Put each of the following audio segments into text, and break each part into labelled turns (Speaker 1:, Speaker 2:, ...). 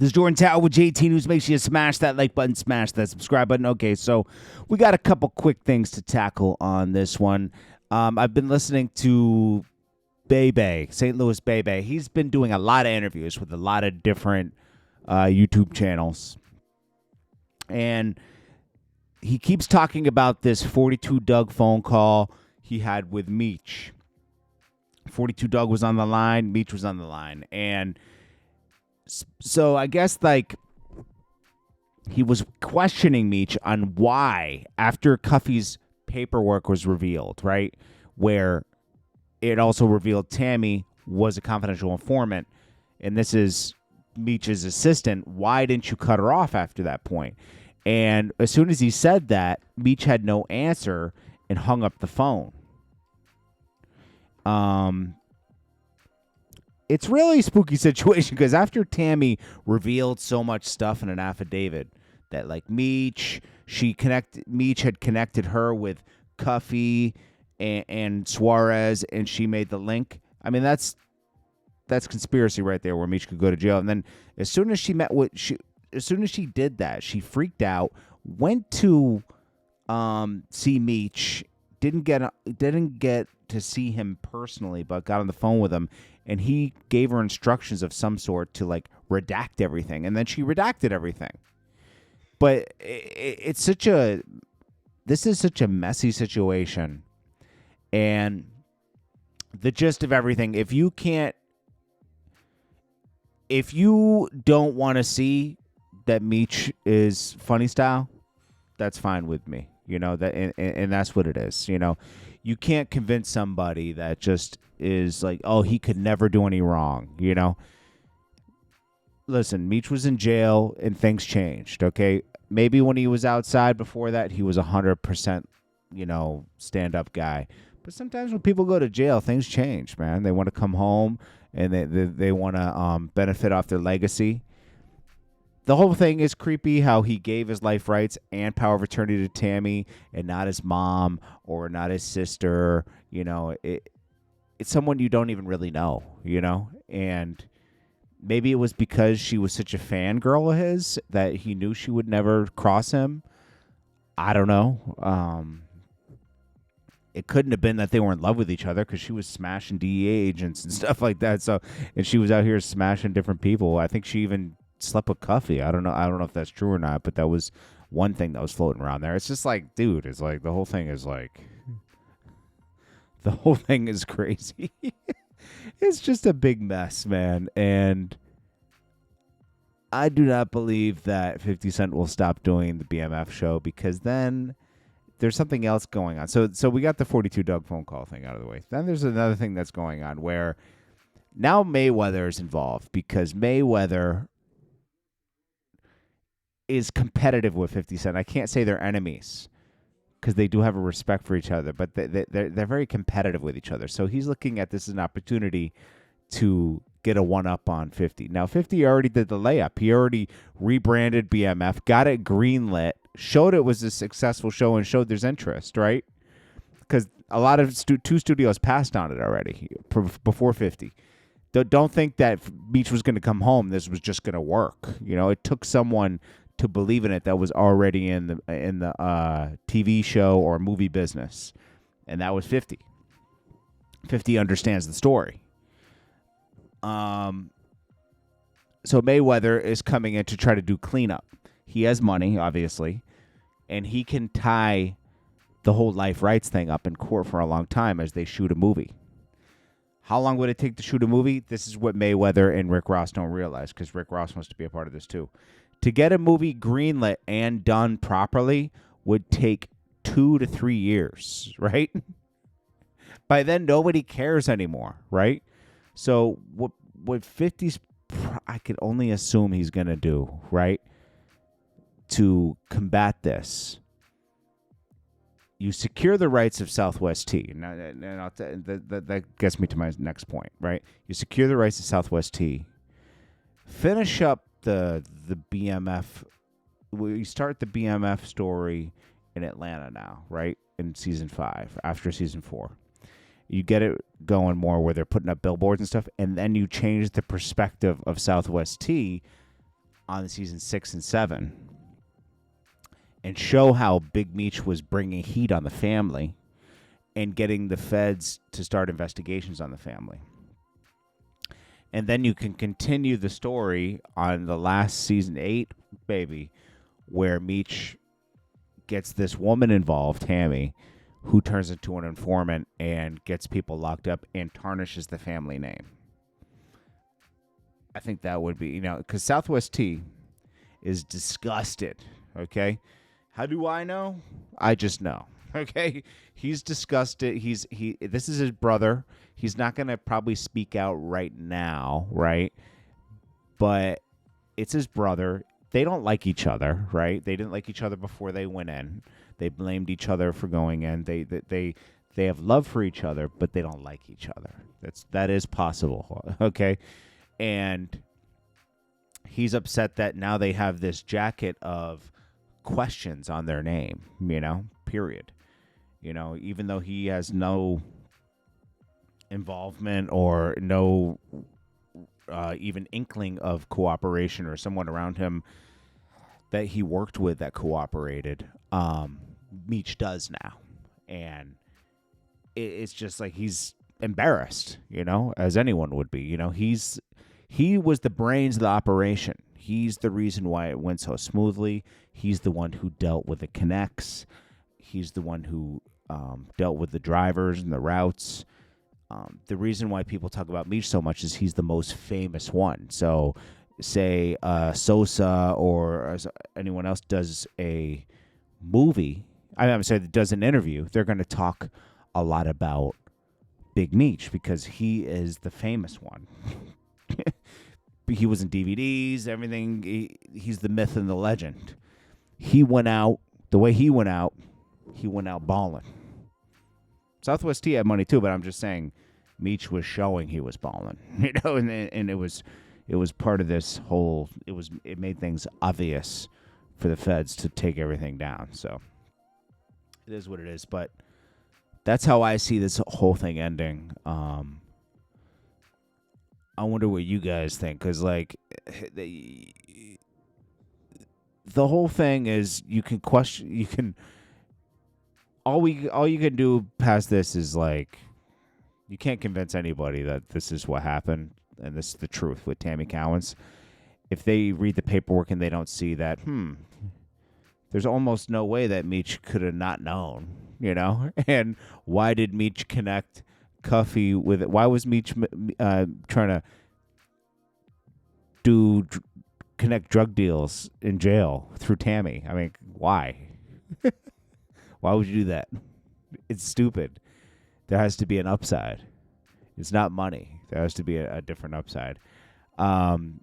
Speaker 1: This is Jordan Tower with JT News. Make sure you smash that like button, smash that subscribe button. Okay, so we got a couple quick things to tackle on this one. I've been listening to Bebe, St. Louis Bebe. He's been doing a lot of interviews with a lot of different YouTube channels. And he keeps talking about this 42 Dugg phone call he had with Meech. 42 Dugg was on the line. Meech was on the line. And so I guess like he was questioning Meech on why after Cuffy's paperwork was revealed, right, where it also revealed Tammy was a confidential informant, and this is Meech's assistant. Why didn't you cut her off after that point? And as soon as he said that, Meech had no answer and hung up the phone. It's really a spooky situation because after Tammy revealed so much stuff in an affidavit that like Meech had connected her with Cuffy and Suarez, and she made the link. I mean, that's conspiracy right there, where Meech could go to jail. And then as soon as she did that, she freaked out, went to see Meech, didn't get to see him personally, but got on the phone with him, and he gave her instructions of some sort to like redact everything, and then she redacted everything. But this is such a messy situation. And the gist of everything, if you don't want to see that Meech is funny style, that's fine with me. You know, that and that's what it is. You know, you can't convince somebody that just is like, oh, he could never do any wrong, you know. Listen, Meech was in jail and things changed, okay? Maybe when he was outside before that, he was 100%, you know, stand-up guy. But sometimes when people go to jail, things change, man. They want to come home and they want to benefit off their legacy. The whole thing is creepy, how he gave his life rights and power of attorney to Tammy and not his mom or not his sister. You know, it's someone you don't even really know, you know? And maybe it was because she was such a fangirl of his that he knew she would never cross him. I don't know. It couldn't have been that they were in love with each other because she was smashing DEA agents and stuff like that. So, and she was out here smashing different people. I think she even slept with Cuffy. I don't know if that's true or not, but that was one thing that was floating around there. It's just like, dude, it's like the whole thing is crazy. It's just a big mess, man. And I do not believe that 50 Cent will stop doing the BMF show, because then there's something else going on. So we got the 42 Dugg phone call thing out of the way. Then there's another thing that's going on where now Mayweather is involved, because Mayweather is competitive with 50 Cent. I can't say they're enemies because they do have a respect for each other, but they're very competitive with each other. So he's looking at this as an opportunity to get a one-up on 50. Now, 50 already did the layup. He already rebranded BMF, got it greenlit, showed it was a successful show, and showed there's interest, right? Because a lot of two studios passed on it already before 50. Don't think that Meech was going to come home, this was just going to work. You know, it took someone to believe in it that was already in the TV show or movie business, and that was 50. 50 understands the story. So Mayweather is coming in to try to do cleanup. He has money, obviously, and he can tie the whole life rights thing up in court for a long time as they shoot a movie. How long would it take to shoot a movie? This is what Mayweather and Rick Ross don't realize, because Rick Ross wants to be a part of this too. To get a movie greenlit and done properly would take 2 to 3 years, right? By then, nobody cares anymore, right? So what 50's, I could only assume he's going to do, right, to combat this. You secure the rights of Southwest T. Now, that gets me to my next point, right? You secure the rights of Southwest T. Finish up the BMF. We start the BMF story in Atlanta now, right? In season 5, after season 4. You get it going more where they're putting up billboards and stuff, and then you change the perspective of Southwest T on season 6 and 7 and show how Big Meech was bringing heat on the family and getting the feds to start investigations on the family. And then you can continue the story on the last season 8, baby, where Meech gets this woman involved, Tammy, who turns into an informant and gets people locked up and tarnishes the family name. I think that would be, because Southwest T is disgusted, okay? How do I know? I just know, okay? He's disgusted. This is his brother. He's not going to probably speak out right now, right? But it's his brother. They don't like each other, right? They didn't like each other before they went in. They blamed each other for going in. They have love for each other, but they don't like each other. That is possible, okay? And he's upset that now they have this jacket of questions on their name, period. Even though he has no involvement or no even inkling of cooperation or someone around him that he worked with that cooperated, Meech does now. And it's just like he's embarrassed, as anyone would be. He was the brains of the operation. He's the reason why it went so smoothly. He's the one who dealt with the THNKS. He's the one who dealt with the drivers and the routes. The reason why people talk about Meech so much is he's the most famous one. So say Sosa or anyone else does a movie, I'm sorry, does an interview, they're going to talk a lot about Big Meech because he is the famous one. He was in DVDs, everything. He's the myth and the legend. He went out, the way he went out balling. Southwest T had money too, but I'm just saying Meech was showing he was balling, and it was part of this whole, it made things obvious for the feds to take everything down. So it is what it is, but that's how I see this whole thing ending. I wonder what you guys think, because the whole thing is all you can do past this is you can't convince anybody that this is what happened and this is the truth with Tammy Cowens. If they read the paperwork and they don't see that, there's almost no way that Meech could have not known, And why did Meech connect Cuffy with it? Why was Meech trying to connect drug deals in jail through Tammy? I mean, why? Why would you do that? It's stupid. There has to be an upside. It's not money. There has to be a different upside. And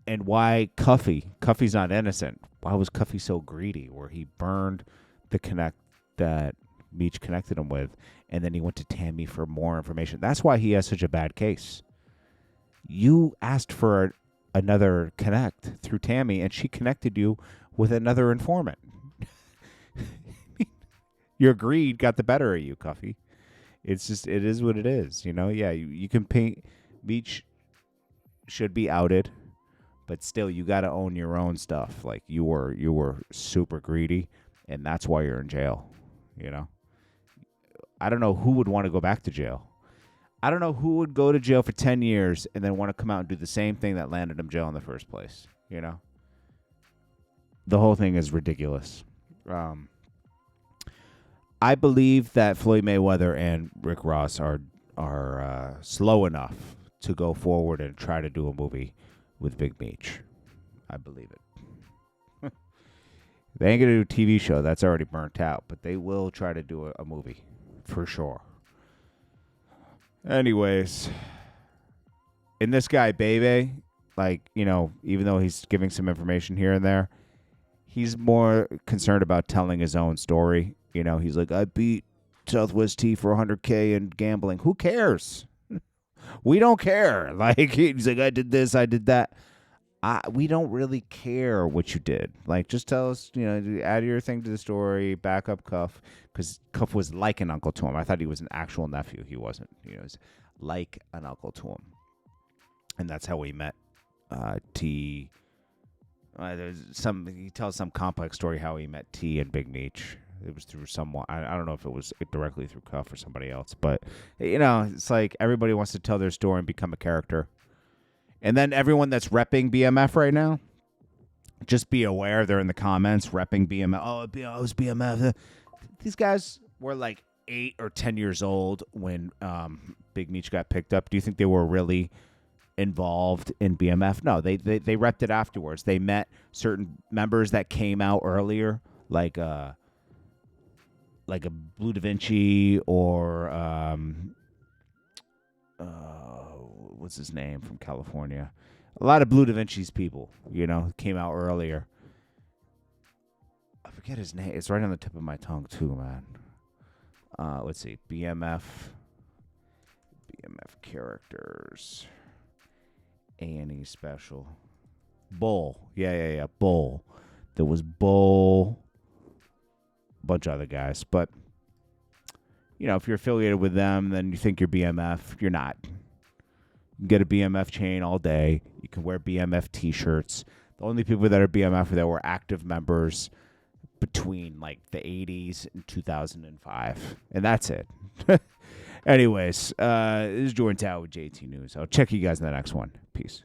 Speaker 1: why Cuffy? Cuffy's not innocent. Why was Cuffy so greedy where he burned the connect that Meech connected him with, and then he went to Tammy for more information? That's why he has such a bad case. You asked for another connect through Tammy, and she connected you with another informant. Your greed got the better of you, Cuffy. It is what it is. Yeah, you can paint. Meech should be outed, but still, you got to own your own stuff. Like you were super greedy, and that's why you're in jail. I don't know who would want to go back to jail. I don't know who would go to jail for 10 years and then want to come out and do the same thing that landed him jail in the first place. The whole thing is ridiculous. I believe that Floyd Mayweather and Rick Ross are slow enough to go forward and try to do a movie with Big Meech. I believe it. They ain't going to do a TV show. That's already burnt out. But they will try to do a movie. For sure. Anyways. And this guy, Bebe, even though he's giving some information here and there, he's more concerned about telling his own story. He's like, I beat Southwest T for $100K in gambling. Who cares? We don't care. He's like, I did this, I did that. We don't really care what you did. Just tell us, add your thing to the story, back up Cuff, because Cuff was like an uncle to him. I thought he was an actual nephew. He wasn't. He was like an uncle to him. And that's how we met T He tells some complex story how he met T and Big Meech. It was through someone. I don't know if it was directly through Cuff or somebody else, but it's like everybody wants to tell their story and become a character. And then everyone that's repping BMF right now, just be aware they're in the comments repping BMF. Oh, it was BMF. These guys were like 8 or 10 years old when Big Meech got picked up. Do you think they were really involved in BMF? No, they repped it afterwards. They met certain members that came out earlier, like a Blue Da Vinci or what's his name from California. A lot of Blue Da Vinci's people, came out earlier. I forget his name. It's right on the tip of my tongue too, man. Let's see, BMF characters. A&E special. Bull. Yeah. Bull. There was Bull. A bunch of other guys. But, if you're affiliated with them, then you think you're BMF. You're not. You can get a BMF chain all day. You can wear BMF T-shirts. The only people that are BMF that were active members between, like, the 80s and 2005. And that's it. Anyways, this is JordanTower with JT News. I'll check you guys in the next one. Peace.